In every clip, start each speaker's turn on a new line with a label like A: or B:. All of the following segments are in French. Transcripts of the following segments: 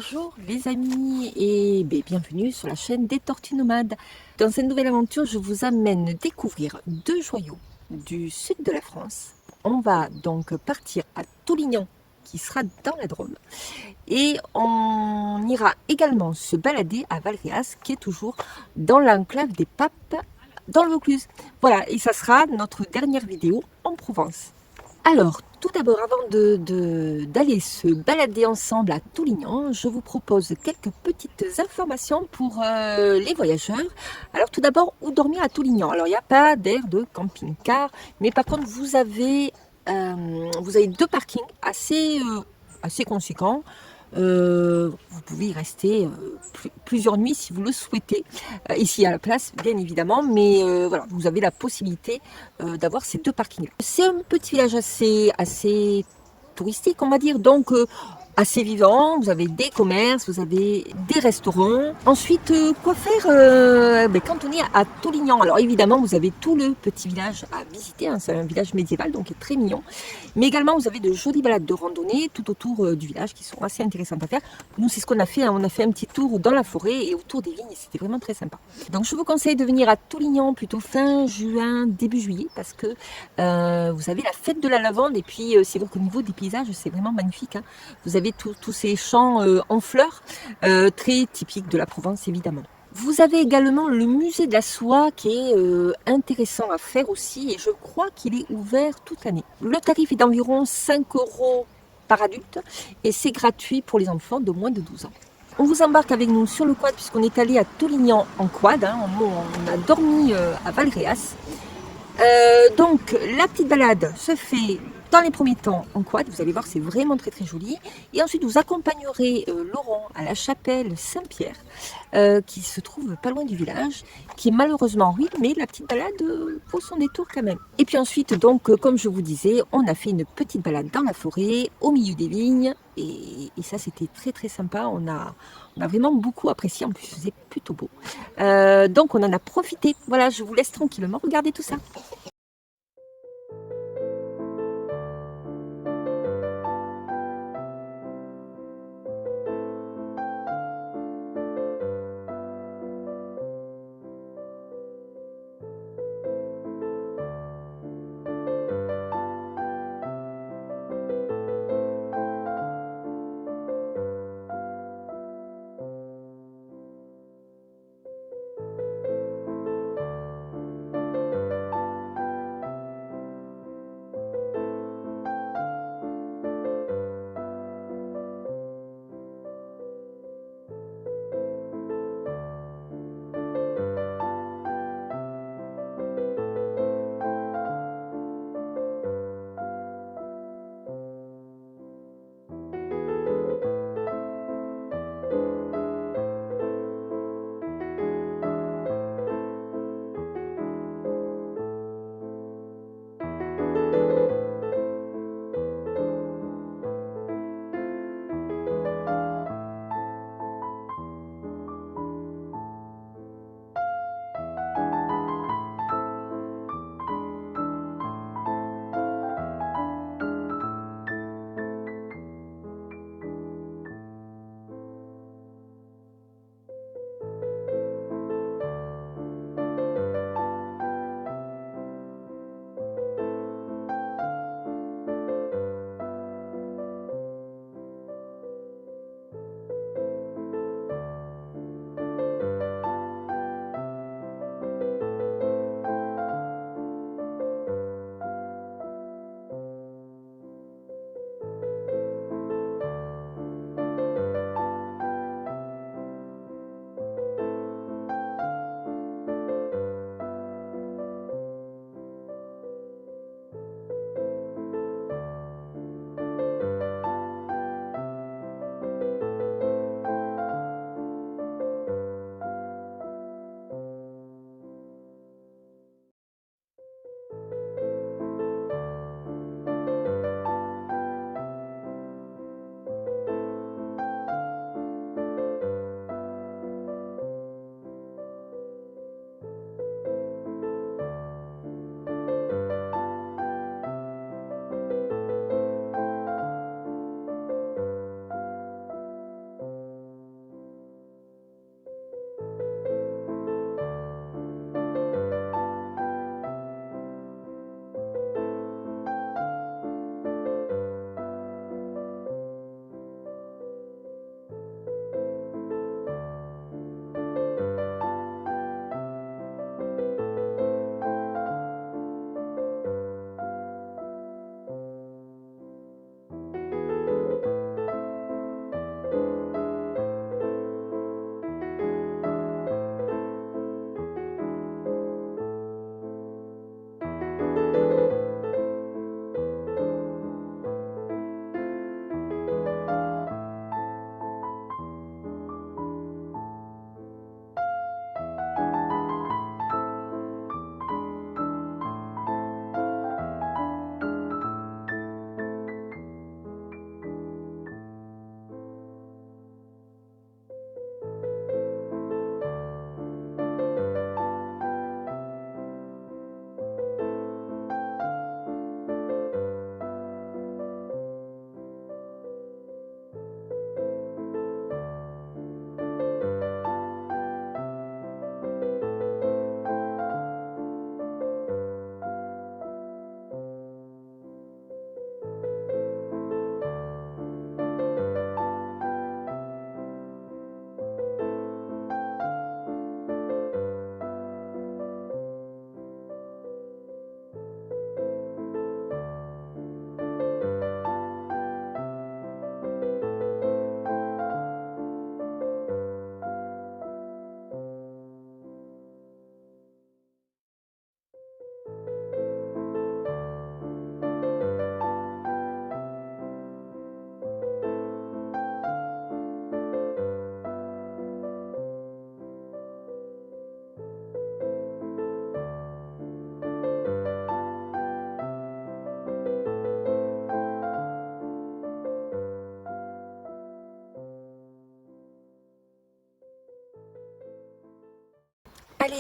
A: Bonjour les amis et bienvenue sur la chaîne des Tortues Nomades. Dans cette nouvelle aventure, je vous amène découvrir deux joyaux du sud de la France. On va donc partir à Toulignan, qui sera dans la Drôme, et on ira également se balader à Valréas, qui est toujours dans l'enclave des Papes, dans le Vaucluse. Voilà, et ça sera notre dernière vidéo en Provence. Alors, tout d'abord, avant d'aller se balader ensemble à Toulignan, je vous propose quelques petites informations pour les voyageurs. Alors, tout d'abord, où dormir à Toulignan? Alors, il n'y a pas d'aire de camping-car, mais par contre, vous avez deux parkings assez conséquents. Vous pouvez y rester plusieurs nuits si vous le souhaitez, ici à la place bien évidemment, mais voilà, vous avez la possibilité d'avoir ces deux parkings. C'est un petit village assez touristique, on va dire, donc assez vivant. Vous avez des commerces, vous avez des restaurants. Ensuite, quoi faire quand on est à Toulignan? Alors évidemment, vous avez tout le petit village à visiter, hein. C'est un village médiéval, donc très mignon. Mais également, vous avez de jolies balades de randonnée tout autour du village qui sont assez intéressantes à faire. Nous, c'est ce qu'on a fait, hein. On a fait un petit tour dans la forêt et autour des vignes, et c'était vraiment très sympa. Donc, je vous conseille de venir à Toulignan plutôt fin juin, début juillet, parce que vous avez la fête de la lavande, et puis c'est vrai qu'au niveau des paysages, c'est vraiment magnifique, hein. Vous avez tous ces champs en fleurs, très typiques de la Provence, évidemment. Vous avez également le musée de la soie qui est intéressant à faire aussi, et je crois qu'il est ouvert toute l'année. Le tarif est d'environ 5 € par adulte et c'est gratuit pour les enfants de moins de 12 ans. On vous embarque avec nous sur le quad puisqu'on est allé à Toulignan en quad, hein. On a dormi à Valréas. Donc la petite balade se fait dans les premiers temps en quad, vous allez voir, c'est vraiment très joli. Et ensuite vous accompagnerez Laurent à la chapelle Saint-Pierre, qui se trouve pas loin du village, qui est malheureusement en ruine, mais la petite balade vaut son détour quand même. Et puis ensuite, donc, comme je vous disais, on a fait une petite balade dans la forêt, au milieu des vignes, et ça c'était très sympa. On a vraiment beaucoup apprécié, en plus il faisait plutôt beau. Donc on en a profité. Voilà, je vous laisse tranquillement regarder tout ça.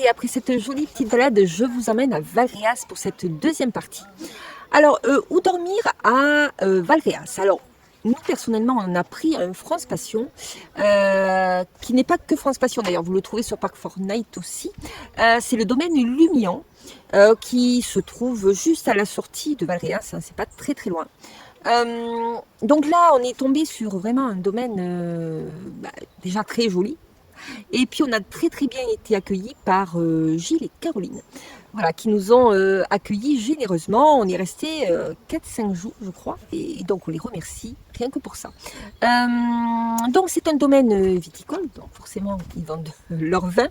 A: Allez, après cette jolie petite balade, je vous emmène à Valréas pour cette deuxième partie. Alors, où dormir à Valréas? Alors, nous, personnellement, on a pris un France Passion, qui n'est pas que France Passion, d'ailleurs, vous le trouvez sur Park Fortnite aussi. C'est le domaine Lumian, qui se trouve juste à la sortie de Valréas, hein, c'est pas très très loin. Donc là, on est tombé sur vraiment un domaine déjà très joli. Et puis on a très très bien été accueillis par Gilles et Caroline, voilà, qui nous ont accueillis généreusement. On est resté 4-5 jours, je crois, et donc on les remercie rien que pour ça. Donc c'est un domaine viticole, donc forcément ils vendent leur vin,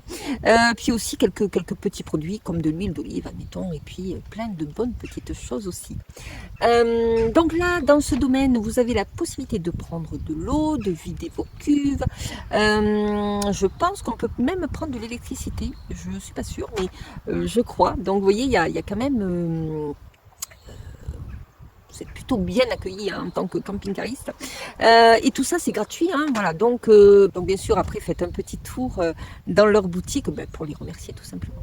A: puis aussi quelques petits produits comme de l'huile d'olive, admettons, et puis plein de bonnes petites choses aussi. Donc là, dans ce domaine, vous avez la possibilité de prendre de l'eau, de vider vos cuves. Je pense qu'on peut même prendre de l'électricité. Je ne suis pas sûre, mais je crois. Donc vous voyez, il y a quand même... vous êtes plutôt bien accueillis hein, en tant que camping-cariste. Et tout ça, c'est gratuit. Hein, voilà. Donc bien sûr, après, faites un petit tour dans leur boutique pour les remercier tout simplement.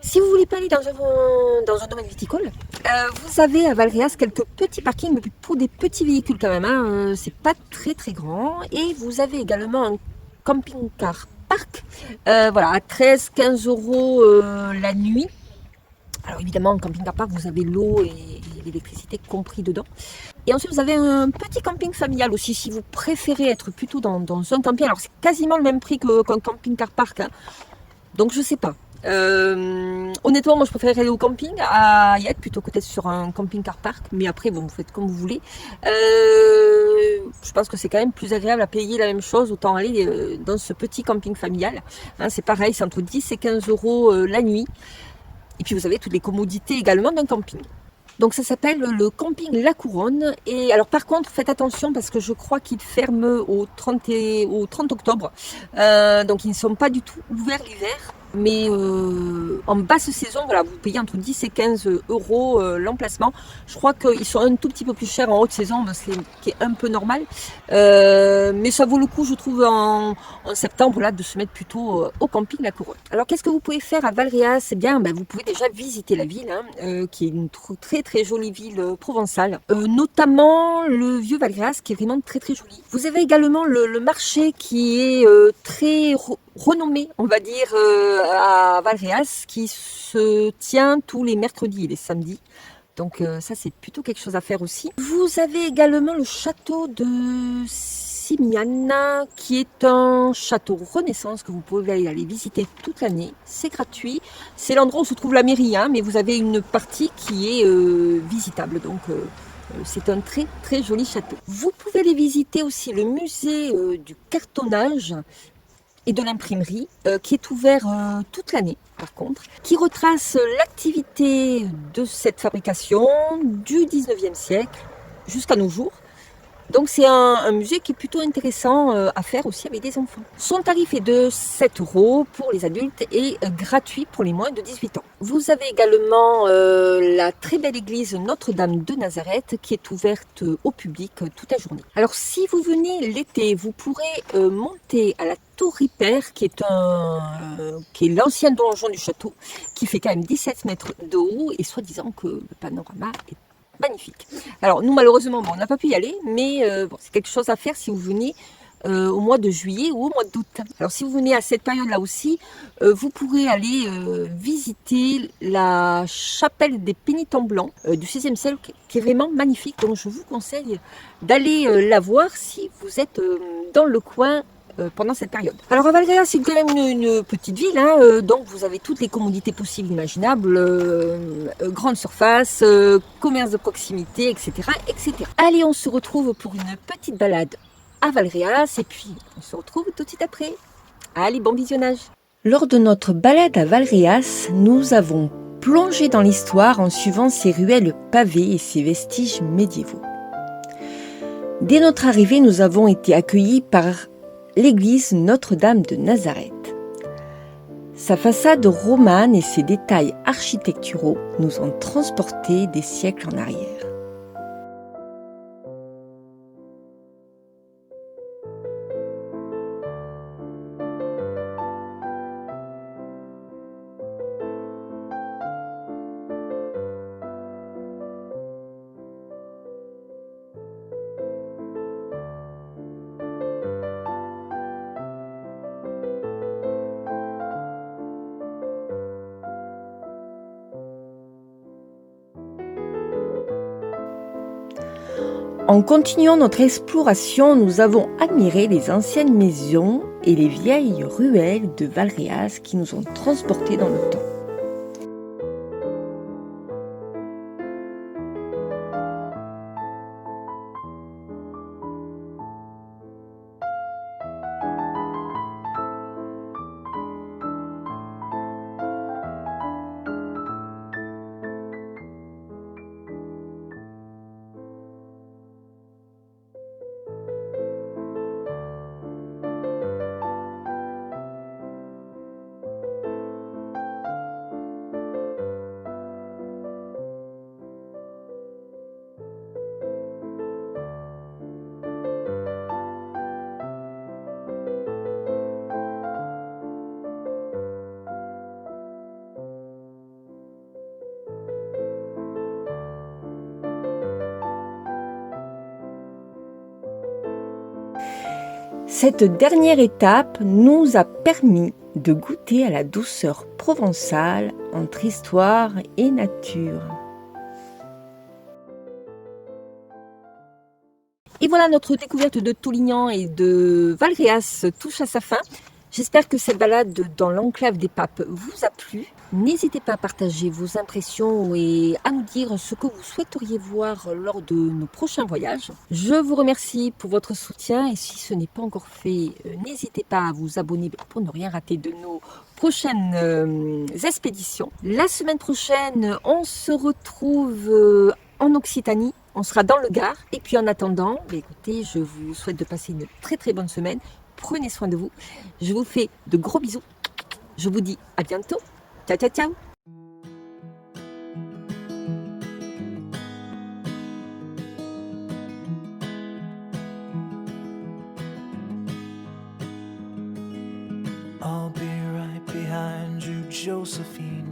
A: Si vous voulez pas aller dans un domaine viticole, vous avez à Valréas quelques petits parkings pour des petits véhicules quand même. Hein, c'est pas très très grand. Et vous avez également un camping-car park, voilà, à 13-15 euros la nuit. Alors évidemment, en camping-car park, vous avez l'eau et l'électricité compris dedans. Et ensuite, vous avez un petit camping familial aussi, si vous préférez être plutôt dans un camping. Alors c'est quasiment le même prix qu'un camping-car park. Hein. Donc je sais pas. Honnêtement, moi je préfère aller au camping à y être plutôt que d'être sur un camping-car park. Mais après, bon, vous faites comme vous voulez. Je pense que c'est quand même plus agréable à payer la même chose. Autant aller dans ce petit camping familial. Hein, c'est pareil, c'est entre 10 et 15 euros la nuit. Et puis vous avez toutes les commodités également d'un camping. Donc ça s'appelle le camping La Couronne. Et alors par contre, faites attention parce que je crois qu'ils ferment au 30 octobre. Donc ils ne sont pas du tout ouverts l'hiver. Mais en basse saison, voilà, vous payez entre 10 et 15 euros l'emplacement. Je crois qu'ils sont un tout petit peu plus chers en haute saison, ce qui est un peu normal. Mais ça vaut le coup, je trouve, en septembre, là, de se mettre plutôt au camping La Couronne. Alors, qu'est-ce que vous pouvez faire à Valréas? Eh bien, vous pouvez déjà visiter la ville, hein, qui est une très très jolie ville provençale. Notamment le vieux Valréas, qui est vraiment très très joli. Vous avez également le marché qui est très renommé, on va dire, à Valréas, qui se tient tous les mercredis et les samedis. Donc ça, c'est plutôt quelque chose à faire aussi. Vous avez également le château de Simiane, qui est un château Renaissance que vous pouvez aller visiter toute l'année. C'est gratuit. C'est l'endroit où se trouve la mairie, hein, mais vous avez une partie qui est visitable. Donc c'est un très très joli château. Vous pouvez aller visiter aussi le musée du cartonnage et de l'imprimerie, qui est ouvert toute l'année, par contre, qui retrace l'activité de cette fabrication du 19e siècle jusqu'à nos jours. Donc c'est un musée qui est plutôt intéressant à faire aussi avec des enfants. Son tarif est de 7 euros pour les adultes et gratuit pour les moins de 18 ans. Vous avez également la très belle église Notre-Dame de Nazareth qui est ouverte au public toute la journée. Alors si vous venez l'été, vous pourrez monter à la Tour Ripert qui est l'ancien donjon du château, qui fait quand même 17 mètres de haut et soi-disant que le panorama est magnifique. Alors nous malheureusement on n'a pas pu y aller, mais c'est quelque chose à faire si vous venez au mois de juillet ou au mois d'août. Alors si vous venez à cette période-là aussi, vous pourrez aller visiter la chapelle des pénitents blancs du XVIe siècle, qui est vraiment magnifique. Donc je vous conseille d'aller la voir si vous êtes dans le coin pendant cette période. Alors à Valréas, c'est quand même une petite ville, hein, donc vous avez toutes les commodités possibles, imaginables, grande surface, commerce de proximité, etc., etc. Allez, on se retrouve pour une petite balade à Valréas et puis on se retrouve tout de suite après. Allez, bon visionnage. Lors de notre balade à Valréas, nous avons plongé dans l'histoire en suivant ses ruelles pavées et ses vestiges médiévaux. Dès notre arrivée, nous avons été accueillis par
B: l'église Notre-Dame de Nazareth. Sa façade romane et ses détails architecturaux nous ont transportés des siècles en arrière. En continuant notre exploration, nous avons admiré les anciennes maisons et les vieilles ruelles de Valréas qui nous ont transportés dans le temps. Cette dernière étape nous a permis de goûter à la douceur provençale entre histoire et nature.
A: Et voilà, notre découverte de Toulignan et de Valréas touche à sa fin. J'espère que cette balade dans l'enclave des papes vous a plu. N'hésitez pas à partager vos impressions et à nous dire ce que vous souhaiteriez voir lors de nos prochains voyages. Je vous remercie pour votre soutien et si ce n'est pas encore fait, n'hésitez pas à vous abonner pour ne rien rater de nos prochaines expéditions. La semaine prochaine, on se retrouve en Occitanie. On sera dans le Gard. Et puis en attendant, écoutez, je vous souhaite de passer une très très bonne semaine. Prenez soin de vous. Je vous fais de gros bisous. Je vous dis à bientôt. Ciao, ciao, ciao.
C: I'll be right behind you, Josephine.